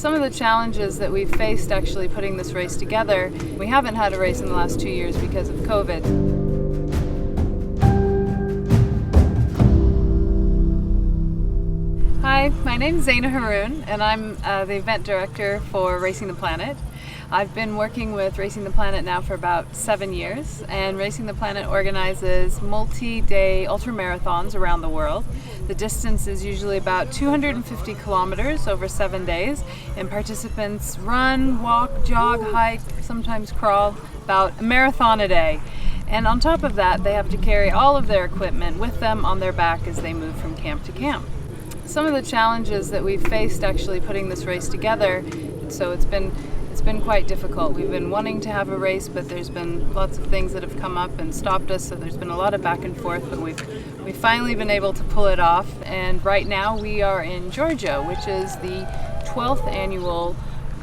Some of the challenges that we've faced actually putting this race together, we haven't had a race in the last 2 years because of COVID. Hi, my name is Zaina Haroon and I'm the event director for Racing the Planet. I've been working with Racing the Planet now for about 7 years, and Racing the Planet organizes multi-day ultramarathons around the world. The distance is usually about 250 kilometers over 7 days, and participants run, walk, jog, hike, sometimes crawl, about a marathon a day. And on top of that, they have to carry all of their equipment with them on their back as they move from camp to camp. Some of the challenges that we've faced actually putting this race together, so it's been quite difficult. We've been wanting to have a race, but there's been lots of things that have come up and stopped us, so there's been a lot of back and forth, but we've finally been able to pull it off. And right now we are in Georgia, which is the 12th annual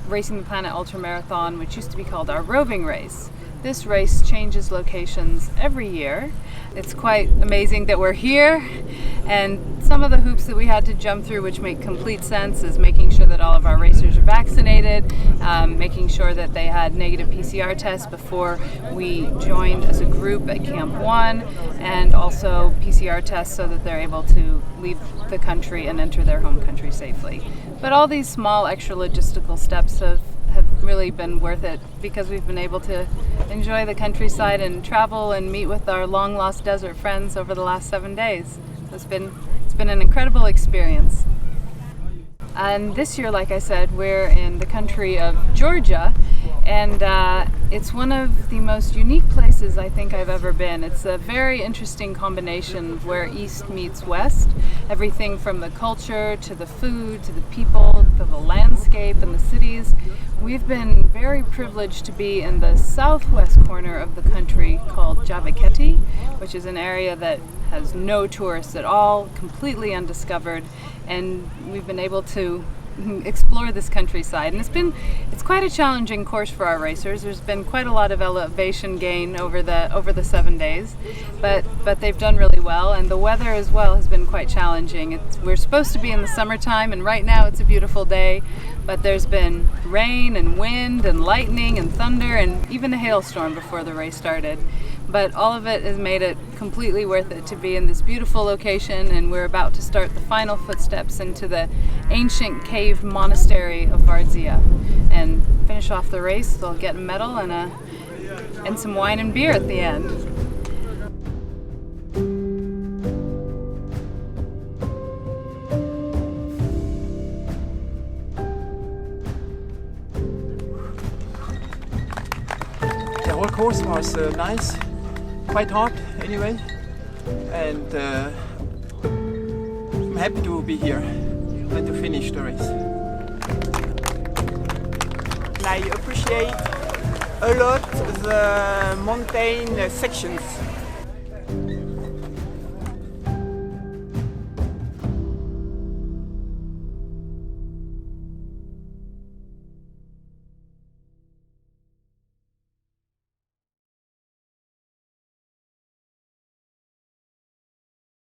Racing the Planet Ultramarathon, which used to be called our roving race. This race changes locations every year. It's quite amazing that we're here, and some of the hoops that we had to jump through, which make complete sense, is making sure that all of our racers are vaccinated, making sure that they had negative PCR tests before we joined as a group at Camp 1, and also PCR tests so that they're able to leave the country and enter their home country safely. But all these small extra logistical steps have really been worth it, because we've been able to enjoy the countryside and travel and meet with our long lost desert friends over the last 7 days. It's been an incredible experience. And this year, like I said, we're in the country of Georgia, and it's one of the most unique places I think I've ever been. It's a very interesting combination of where East meets West. Everything from the culture to the food to the people to the landscape and the cities. We've been very privileged to be in the southwest corner of the country called Javakheti, which is an area that has no tourists at all, completely undiscovered, and we've been able to explore this countryside. And it's quite a challenging course for our racers. There's been quite a lot of elevation gain over the 7 days, but they've done really well, and the weather as well has been quite challenging. We're supposed to be in the summertime, and right now it's a beautiful day, but there's been rain and wind and lightning and thunder and even a hailstorm before the race started. But all of it has made it completely worth it to be in this beautiful location, and we're about to start the final footsteps into the ancient cave monastery of Vardzia and finish off the race. They'll get a medal and some wine and beer at the end. The whole course was nice. Quite hard anyway, and I'm happy to be here and to finish the race. I appreciate a lot the mountain sections.